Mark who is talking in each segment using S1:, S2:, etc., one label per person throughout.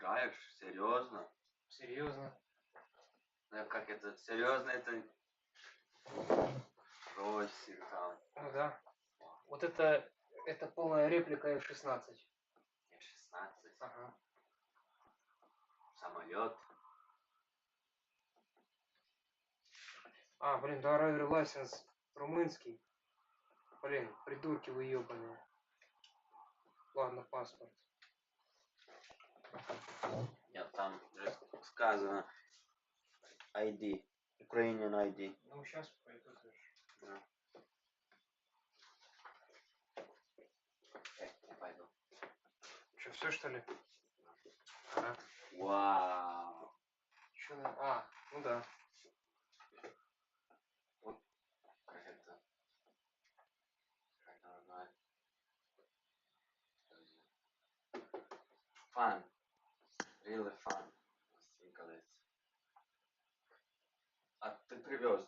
S1: играешь? Серьезно?
S2: Серьезно?
S1: Ну как это? Серьезно это? Брось там.
S2: Ну да. Вот это полная реплика F-16.
S1: F-16.
S2: Ага.
S1: Самолет.
S2: А, блин, да, driver license румынский. Блин, придурки вы ебаные. Ладно, паспорт.
S1: Нет, там же сказано ID. Ukrainian ID.
S2: Ну, сейчас пойду тоже.
S1: Да. Я пойду.
S2: Что, все что ли? Ага.
S1: Вау.
S2: Что? А, ну да.
S1: Вот как это? Как это называется? Fun. Really fun. Колец. А ты привез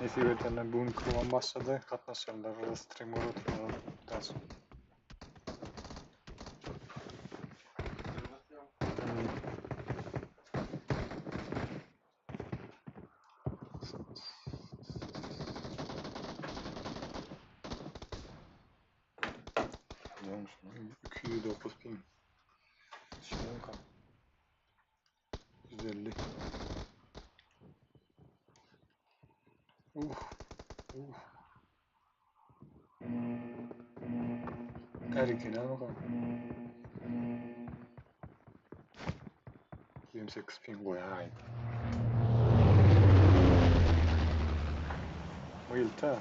S3: Neyse öğretmenler bugün kurban başladı. Katlaşırlar. Orada stream oturuyorlar. Biraz. Ne olmuş lan? 209 bin. Şimdi bakalım. 150. Uf. Erkine bakalım. 28 bin koyaydı. Muilta.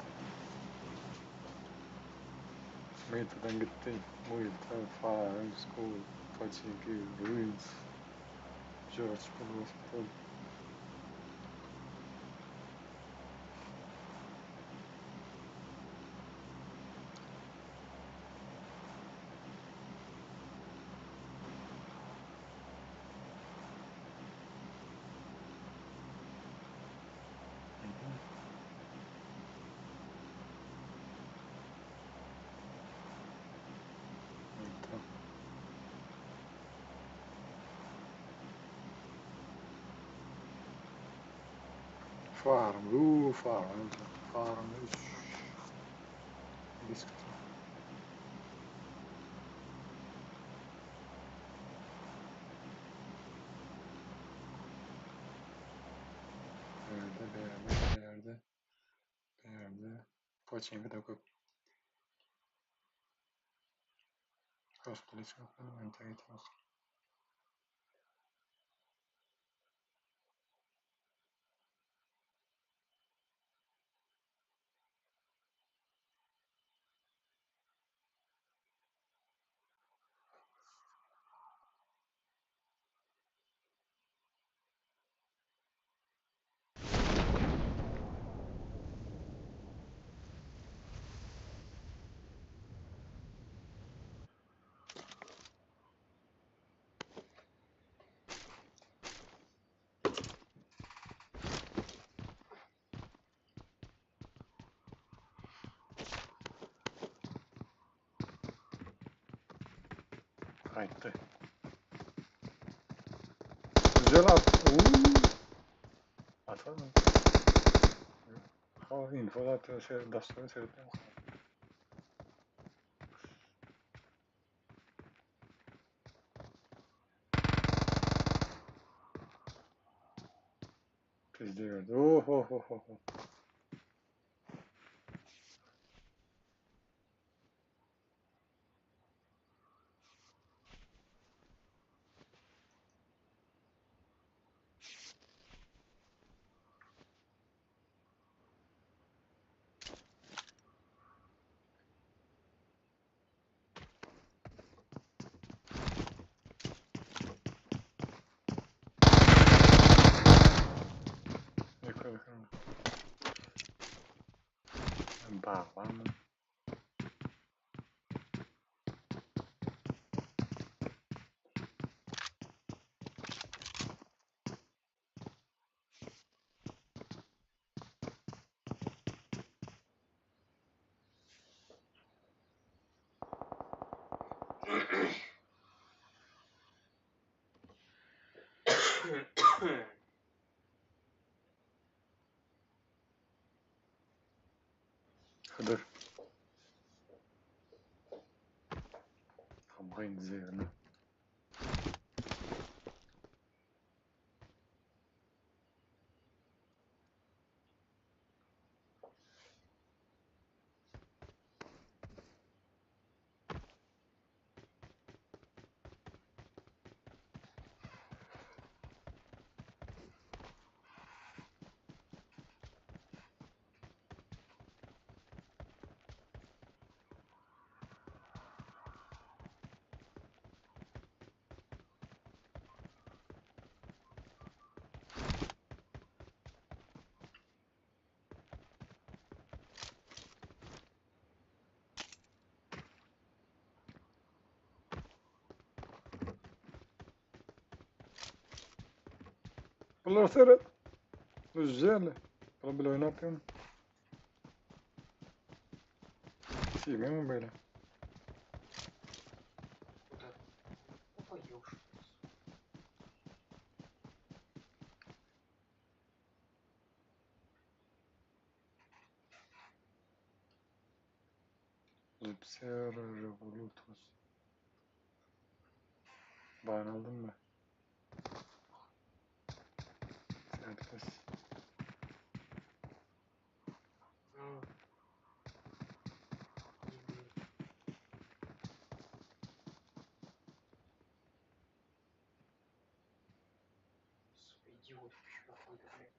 S3: Muilta'dan gitti. Muilta, Fire, School, Pachinki, Ruins, George Bull Hospital. Muilta. Farm, farm. Farm 3. Bisküvi. Bir yerde. Pachinki da koy. Hospital çıkıp mental gitmez. Kayıttı. Güzel at. Atalım. Ha, info atıyor. Dastları seyretmeye bakalım. Pizde gördü. Oh. Yakala. Bağlan. Hıdır. Kampanya üzerine. Bunlar seyret. Güzel. Bunu bile oynatayım. Тиме ми böyle?
S2: Вот это. Опа, ёж.
S3: Jupiter Revolutus. Ben aldım mı? Serbest.
S2: М. Дебил. Сука, идиот вообще какой-то, блядь.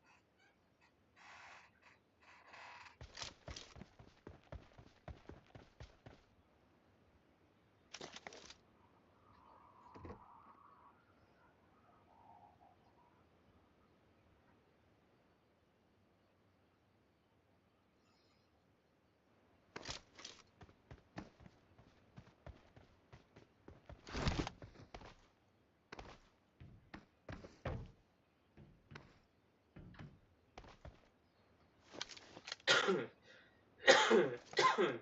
S2: Идиот.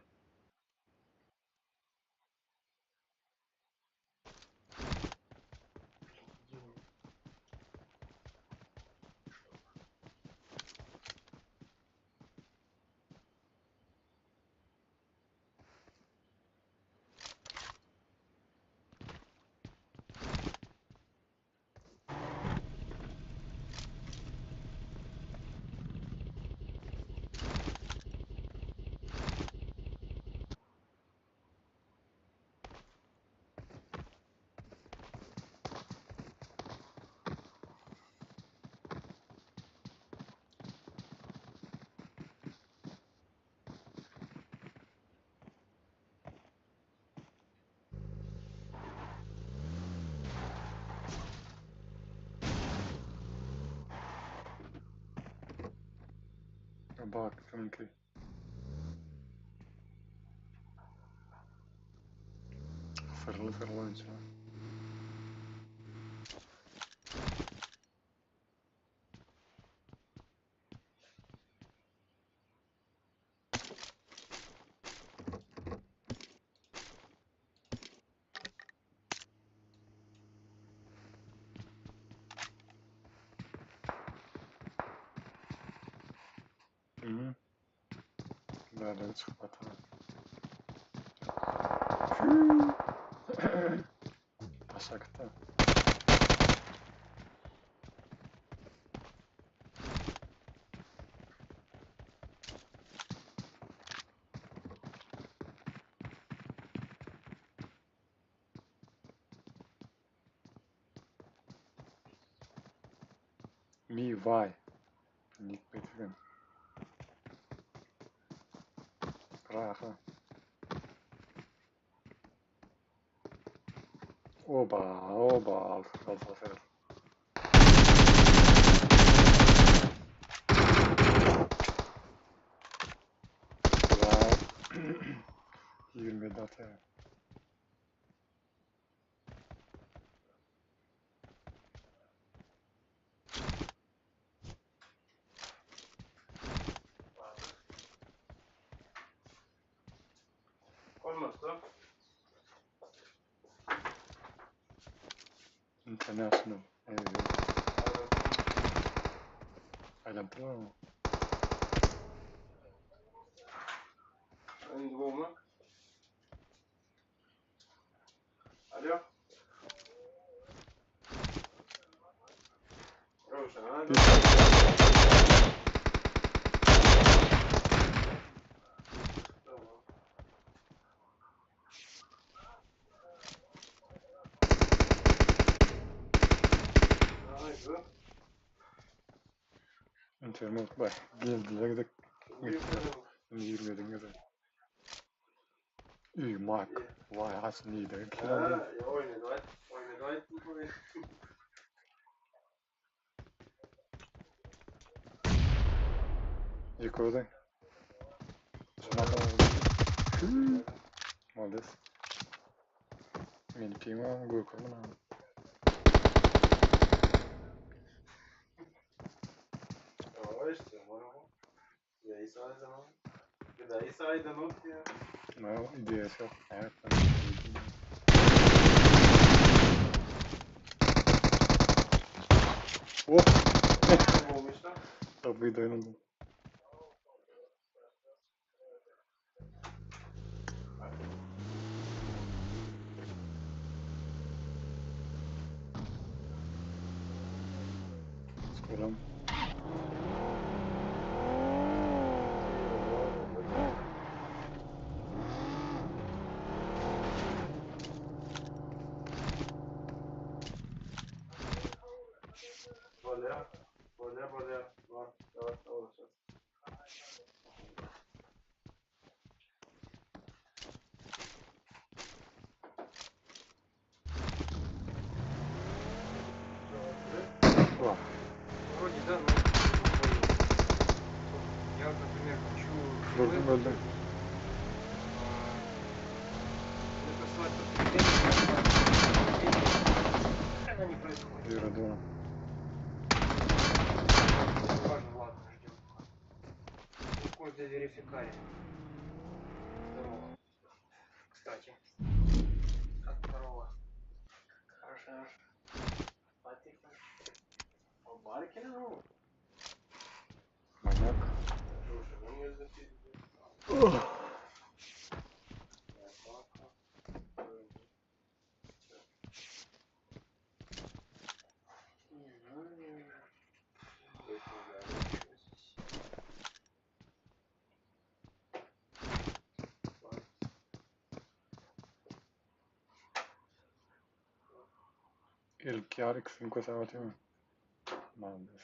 S3: Bak çünkü. Fırlı fırlı içine. Hı. Böyle çıkıp atalım. Pasakta. Mi vay. Nick Betigin. Praha. Oba, oba. Fazla fer. Vay. 20 data.
S1: Olmazsa
S3: International. Evet. Ayrıntılı mı?
S1: en goma. Alo. Roshan, hadi. Tamam. Haydi.
S3: İnternet bak. Geldiler de
S1: Büyüklerim.
S3: 20'den kadar. Uyumak. Vay Hasan iyi de.
S1: Ha, ya oynadı. Oynadı. Oynadı.
S3: Yıkıldı. Şuna kadar. Молодец. Мені піймав, виконав.
S1: Ya işte. Ya İsa zaman. Да, и сайданут я.
S3: Ну, идея все. Это. О!
S1: Помощь,
S3: Тобой дойду. Скоро.
S1: Боля. Вот, давай, сейчас.
S3: О,
S2: Вроде да, но я, например, хочу
S3: вроде бы да.
S2: написать подтверждение, она не происходит.
S3: Вера, да.
S2: Важно, ладно, ждем. Код для верификария. Здорово. Кстати. Как здорово. Хорошо.
S1: Баркину?
S3: Маньяк.
S1: Слушай, ну мне запиздили.
S3: Il Chiarix 571. Молодец.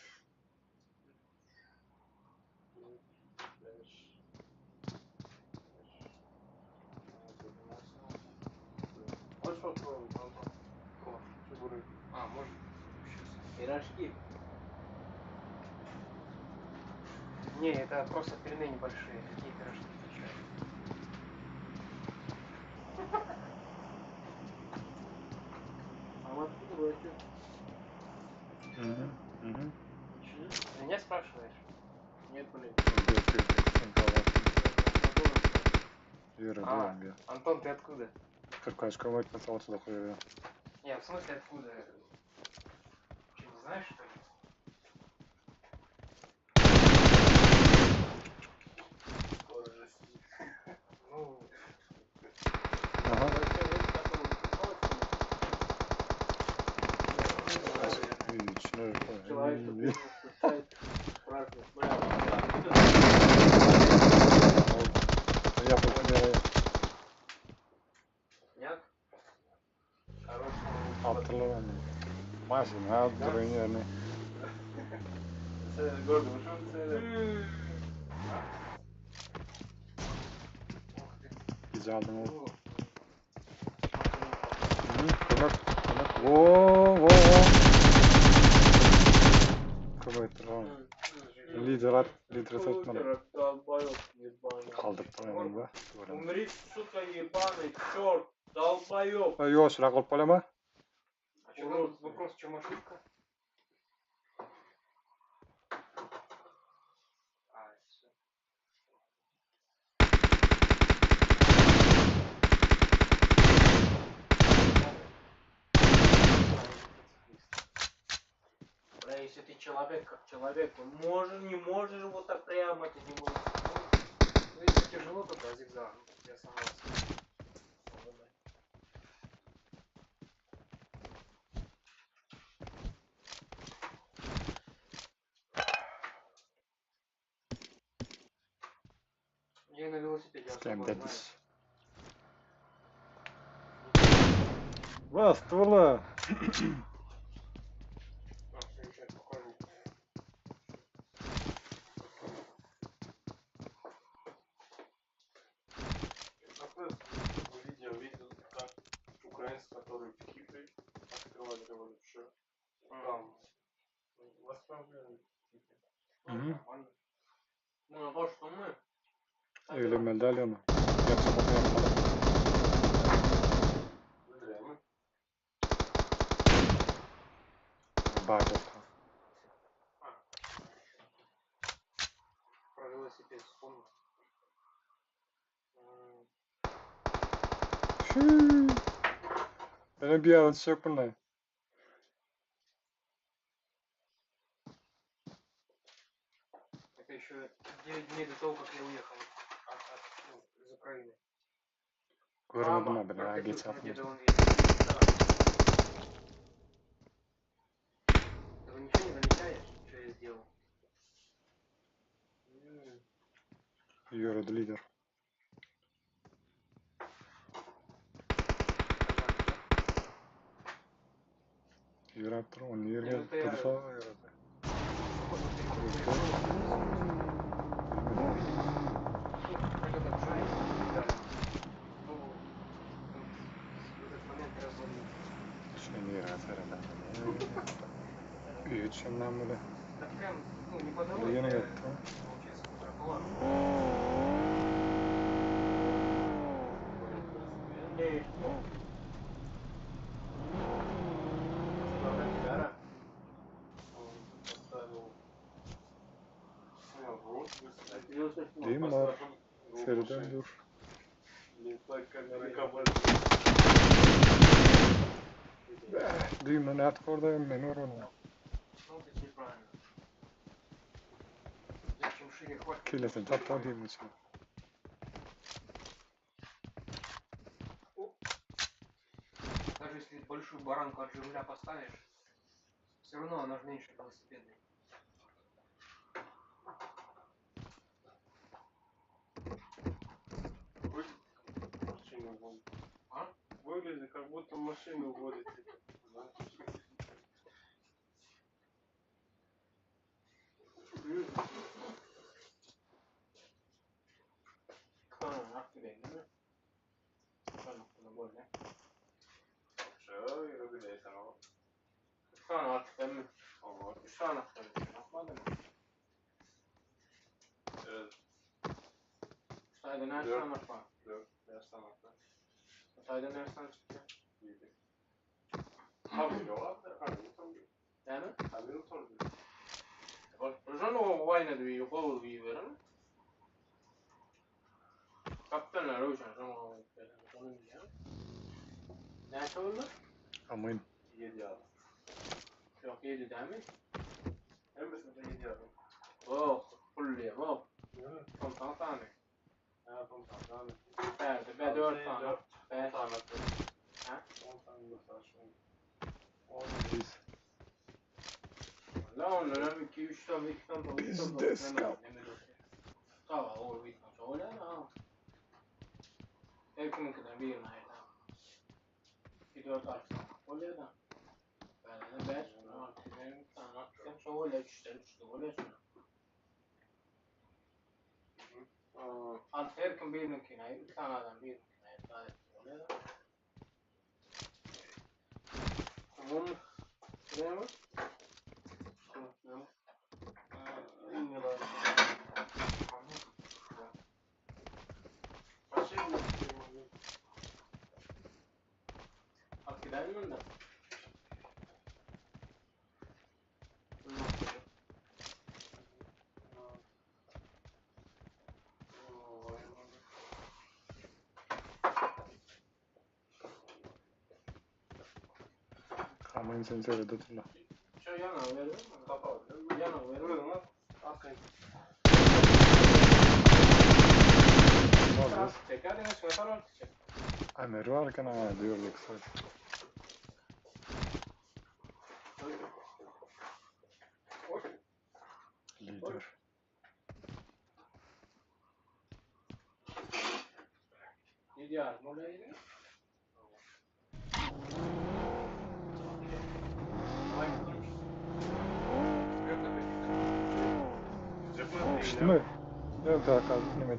S1: Хочешь попробовать, Антон? Чебуры.
S2: А, может?
S1: Пирожки.
S2: Не, это просто пельмени большие. Какие пирожки включают?
S1: А откуда вообще?
S3: Угу.
S2: Меня спрашиваешь?
S1: Нет, блин.
S3: Где ты информацию? Вера,
S2: А,
S3: да, я.
S2: Антон, ты откуда?
S3: Кыркачка мать писался такой.
S2: Не, в смысле откуда? Что, не знаешь, что ли?
S1: Скоро же сидит.
S2: Ну,
S3: Ага. Отлично.
S1: Человек, что бизнес пускает, спрашивает, бля,
S3: Я потеряю.
S1: нет? Короче,
S3: Hatırlamıyorum. Maşın ha durun yerine.
S1: Sen gördün şu an sen.
S3: Biz aldım o.
S2: ну,
S3: Kımak. Oo. Kımak tamam. Lider satmadı.
S1: Долбоёб ебаный.
S3: Kaldık tamam be.
S1: Умри, сука, ебаный черт, долбоёб.
S3: Yo sıra kılıp böyle mi?
S2: а что, вопрос, в чем ошибка? А, все.
S1: Бля, если ты человек как человек, можешь, не можешь вот так прямо, ты не можешь.
S2: Ну, если тяжело, то да, зигзагом. Я согласен. Я на велосипеде особо
S3: Stem
S2: знаю.
S3: dedis. Bas ствола.
S2: А, все, сейчас покажу.
S1: Видел, как украинцы, которые в Кипре открывали революцию. Там восстановлены.
S2: Нормально.
S1: Ну, а то, что мы...
S3: Öyle medalyon. Yapamadım.
S1: Зря мы.
S3: Батовка.
S2: Про велосипед вспомнил.
S3: Benim bir alıcısı yok bunlar.
S2: Это еще 9 дней до того, как я уехал из Украины.
S3: Görmedim
S2: Мама
S3: abi daha
S2: проходил
S3: geç
S2: там
S3: atmış.
S2: где-то он есть. Да. Ты вы ничего не замечаешь, что я сделал?
S3: Yürüdü lider. Yürüp dur, onu yürüye
S2: Minutaya-
S3: dursa yürüdü.
S2: Как этот Джай, да. Ну, в этот момент я звонил.
S3: Şimdi yürüse herhalde. Üçünden böyle.
S2: Так прям, ну, не по
S3: Böyle
S2: дороге,
S3: yeni
S2: а,
S3: yattı.
S2: получается, по тротуару.
S3: Değil mi var? Feriden dur. Değil mi? Ne artık oradayım ben orada.
S2: Ну, это неправильно. Зачем шире хватит?
S3: Kirlesin tatlı değil mi için?
S2: Даже если большую баранку от Жигуля поставишь, все равно она же меньше велосипедной.
S4: Машину водит.
S2: А?
S4: Выглядит, как будто машину водит.
S1: Kanka nakti değil mi? Kanka bunu böyle.
S4: Что, и ругается, но...
S1: Kanka artık ben mi?
S4: Ого.
S1: Üç tane nakti yapmadım mı? Sayda nereden nakti?
S4: Я сам это.
S1: Sayda nereden çıktı?
S4: видел. А вы ладно? А, ну там...
S1: Yani?
S4: А вы тоже.
S1: Bak, Rojan o vayne de bir kol bir verin. Kaptanlar Rojan o onun ya. Ne söyledi?
S3: Amin.
S4: Едят.
S1: Yok yedi değil mi?
S4: Hem de sen едят.
S1: Oh, fully, oh.
S4: Evet.
S1: Son tane.
S4: Ya tam tane.
S1: Verdi, be 4 tane.
S4: 10
S1: Be.
S4: tane.
S1: Ha?
S4: 10 tane göstersin.
S3: Biz.
S1: La onlara 2-3 tane, 2 tane, 3
S3: Biz
S1: tane.
S3: de skap.
S1: Tamam, o bir tane. Öyle ha. Hepsinin kadar bir yıl ayda. Bir 4 akşam. Öyle da. Ben de 5, 6, 7 tane akşam. Şöyle 3 tane, 3 tane. Öyle şuna. Alt herken birinin kinayı, 2 tane adam birinin kinayı. Öyle da. Tamam. Ne mi? Hak gider mi onda?
S3: Amin sen söyledi tutma.
S1: Şu yana verir mi?
S4: Kapalı.
S1: Yana verir mi?
S4: Buyurun lan. Atlayın.
S3: Ne oluyor?
S1: Çeker de şuna kadar çek.
S3: Amer varken ha diyorduk sadece. Lider.
S1: Ne diyor? Mola yedi.
S3: İşte mi? Yok daha kaldı. Nimet.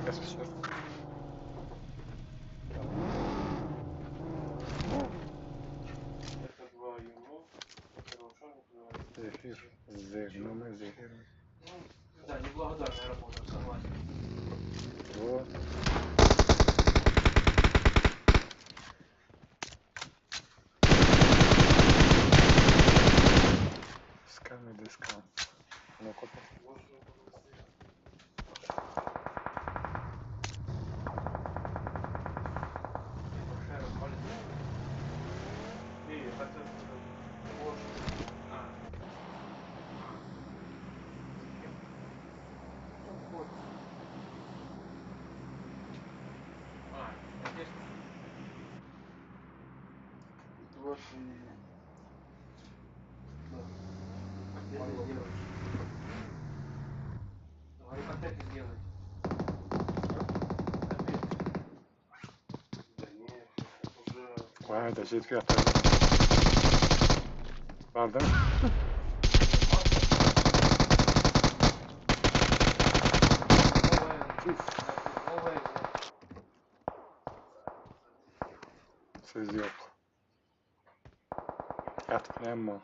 S3: MS bir soru.
S4: Это два ему. Хорошо, не
S3: Zehir. Zehir mi? Zehir mi?
S2: Да, неблагодарная работа, согласен.
S3: Вот. Скам или скам? Ну, копа.
S4: вопрос и... Да.
S2: Котлеты
S4: Мой вопрос.
S2: сделаешь. Говорю, котлеты сделать. Котлеты.
S4: Да нет, уже...
S3: Vay da жетki atar. Vardı.
S2: Новая.
S3: Siz yok. Yatıp ne ama.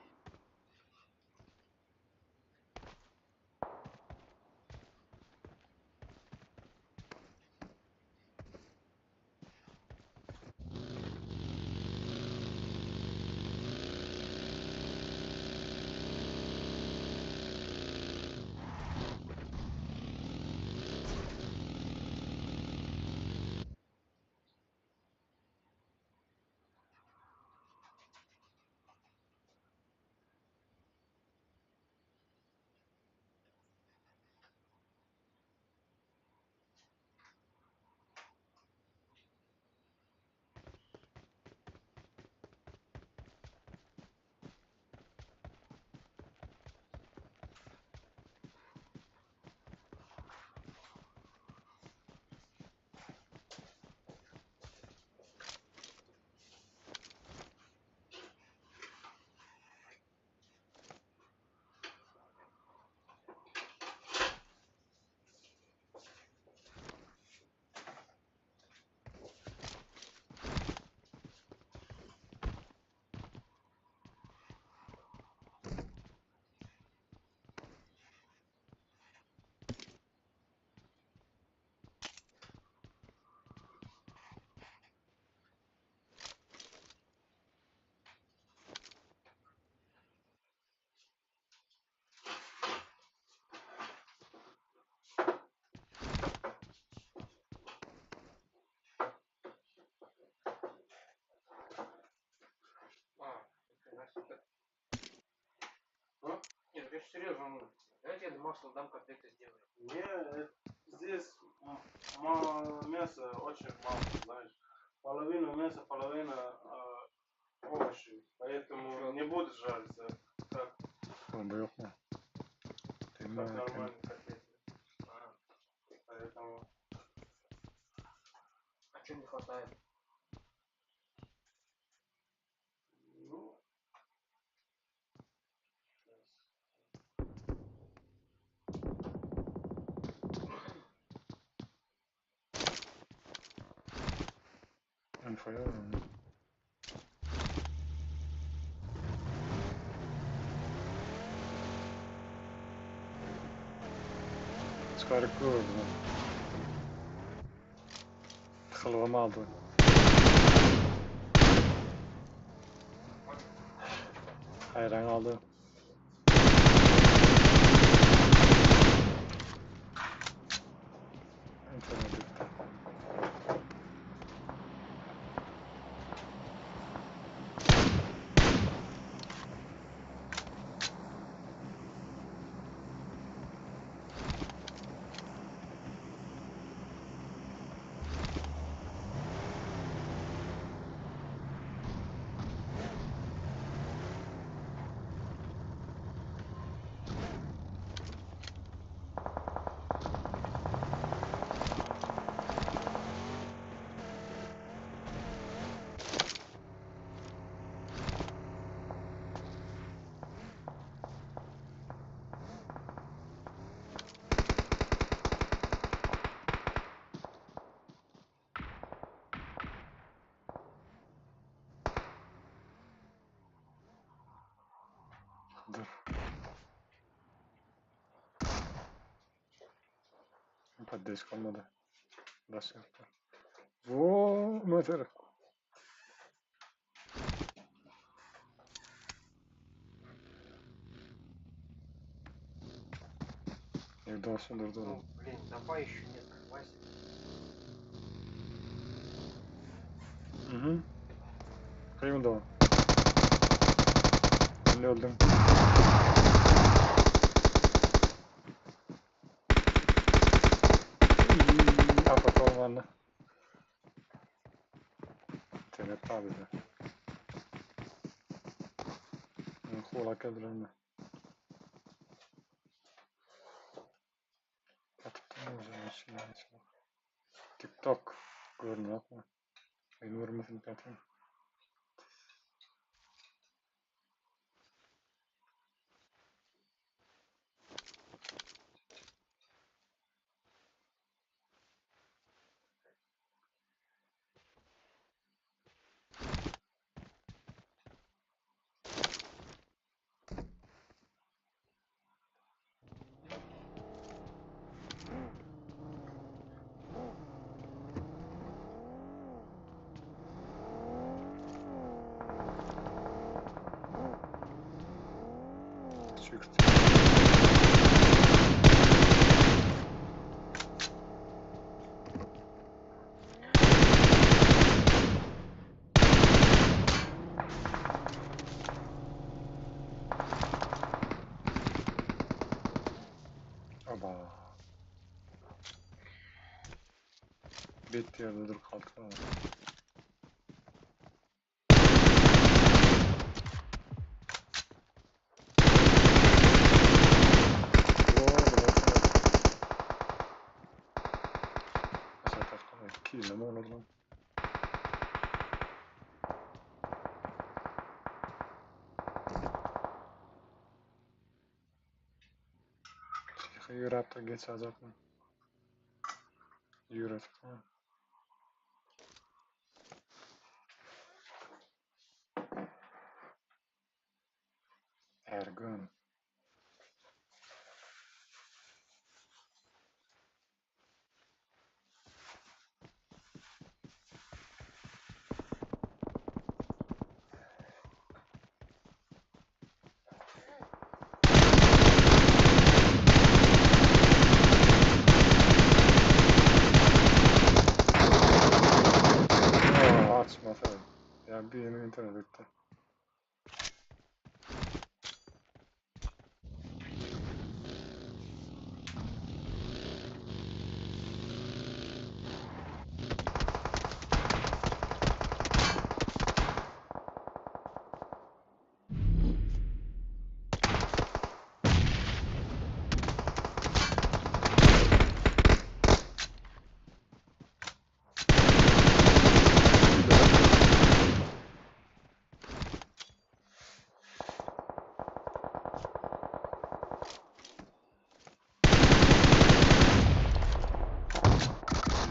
S2: А? Нет, я серьезно, ну, давайте я масло дам, котлеты сделаю.
S4: Не, здесь мяса очень мало, знаешь. Половина мяса, половина овощи. Поэтому не будет жариться, как
S3: Onda yok mu? Değil mi?
S4: нормальные котлеты. Поэтому...
S2: А что не хватает?
S4: Ну...
S3: Infoya. Çıkarıp gördüm. Tıkılığımı aldı. Hayran aldı. İnternet gitti. Dur. Patates kalmadı. Nasıl yaptı? Voo, meter. Evde olsun durdu
S2: Ну,
S3: oğlum.
S2: блин, давай еще нет, Вася.
S3: Hı hı. Kıyım da o. Ben de öldüm. Afat olmanı. Tenet abi de. Kola kadronu. Katıptım o zaman şimdi. TikTok. Görünüyor mu? Beni vurmasın katayım. Çıktı. Aba. Bet yerde dur kalktı. Kille mi olur lan? Yürüyüp de geçecek mi? Yürüyüp. Her gün. Açmasa. Ya bir yeni internet etti.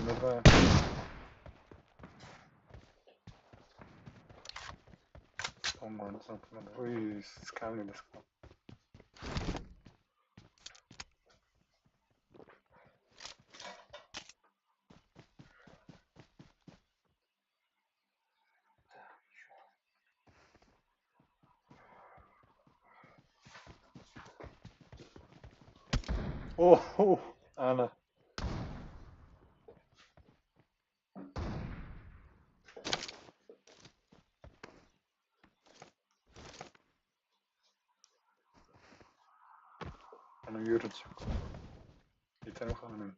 S3: Burada bombanın satmadı. Uy, skalli de skal. Oh, ana. Onu yürütecek. Yeterim hanım.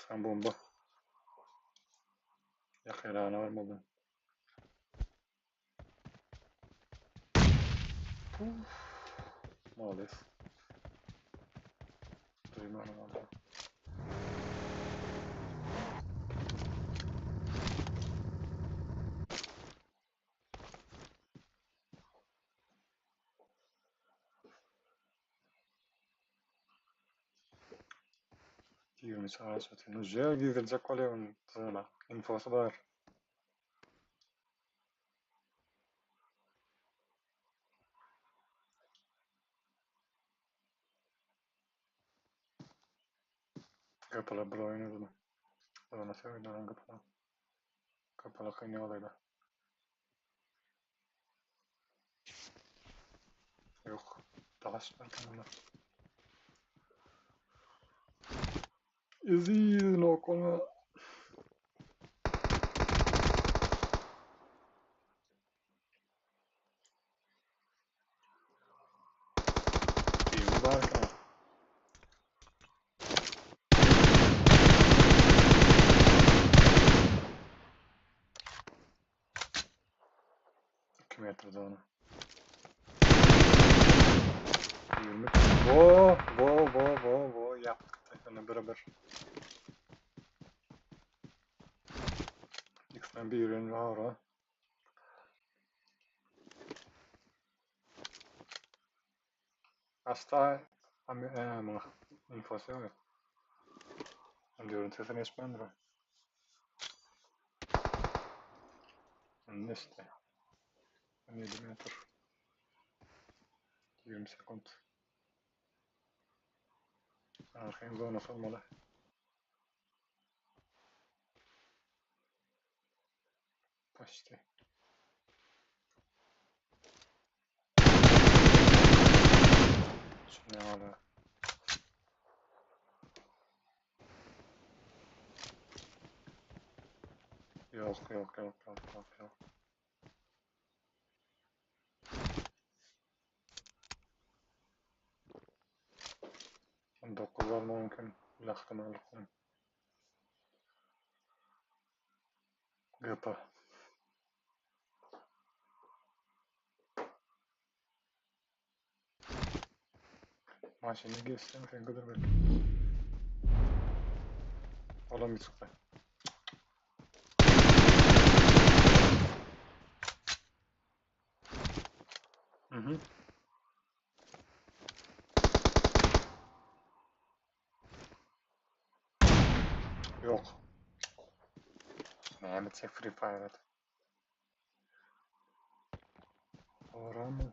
S3: Sen bomba. Yakayla var mı bu? Maalesef. Duymuyorum valla. Girmiş ağaç atıyor. Güzel girecek oluyor sana. Infosu var. Kapalı bir oyun oldu. Ona söylenen kapalı. Kapalı kıyın olaydı. Yok. Taş belki bunlar. Izin okuma. İyi barka. Bitirdi onu. 20. Bo yaptık da. Yani beraber. X-Men bir ürün var o. Hasta ama infosu yok. Diyorum sesini geçmeyendir o. Ne işte. 17 metre. 20 sekund. Arkayın zonası olmalı. Почти. Şimdi hala. Yok. 9 olma mümkün. Bir ihtimal. Yapı. Maşını geçsem sen kadar belki. Olan bir çıktı. Hı. Yok. Ne bir Free Fire at. Ora mı?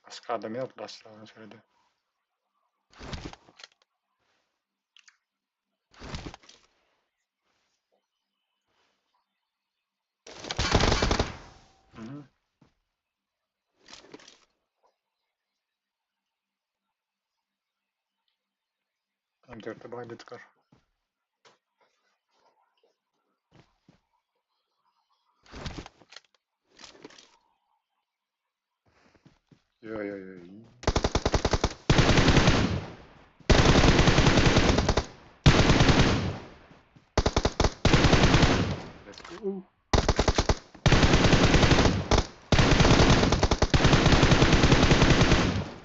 S3: Başka adam yok da aslında söyledi. Hı. M4'te bayda çıkar. Yo. Let's go.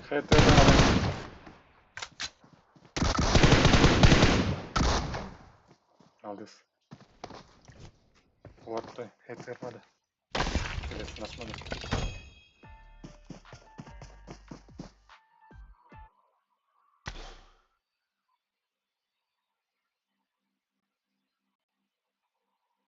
S3: HT'den alalım. Aldız. What the? HT hadi. Kilesini açmadı.